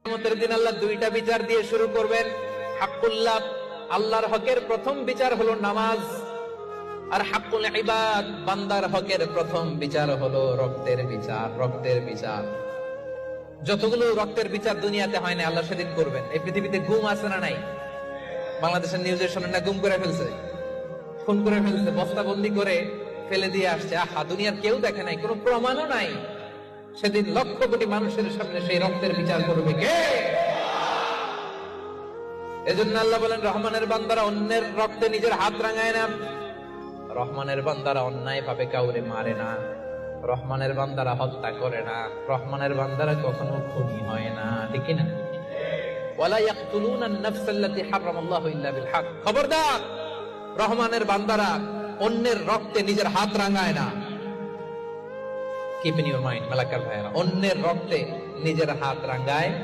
কিয়ামতের দিন আল্লাহ দুইটা বিচার দিয়ে শুরু করবেন। হাক্কুল্লাহ, আল্লাহর হকের প্রথম বিচার হলো নামাজ, আর হাক্কুল ইবাদ, বান্দার হকের প্রথম বিচার হলো রক্তের বিচার। রক্তের বিচার, যতগুলো রক্তের বিচার দুনিয়াতে হয় না, আল্লাহ সেদিন করবেন। এই পৃথিবীতে গুম আছে না নাই? বাংলাদেশের নিউজে শোনেন না, গুম করে ফেলছে, খুন করে ফেলছে, বস্তাবন্দি করে ফেলে দিয়ে আসছে। আহা, দুনিয়ার কেউ দেখে নাই, কোনো প্রমাণও নাই। সেদিন লক্ষ কোটি মানুষের সামনে সেই রক্তের বিচার করবে কে? এজন্য আল্লাহ বলেন, রহমানের বান্দারা অন্যের রক্তে নিজের হাত রাঙায় না। রহমানের বান্দারা অন্যায় ভাবে কাউরে মারে না। রহমানের বান্দারা হত্যা করে না। রহমানের বান্দারা কখনো খুনি হয় না, ঠিক না? ওয়ালা ইয়াকতুলুনা আন-নাফস আল্লাতী হারামাল্লাহু ইল্লা বিল হক। খবরদার, রহমানের বান্দারা অন্যের রক্তে নিজের হাত রাঙায় না। Keep in your mind, Malakar ভাইরা, অন্যের রক্তে নিজের হাত রাঙায়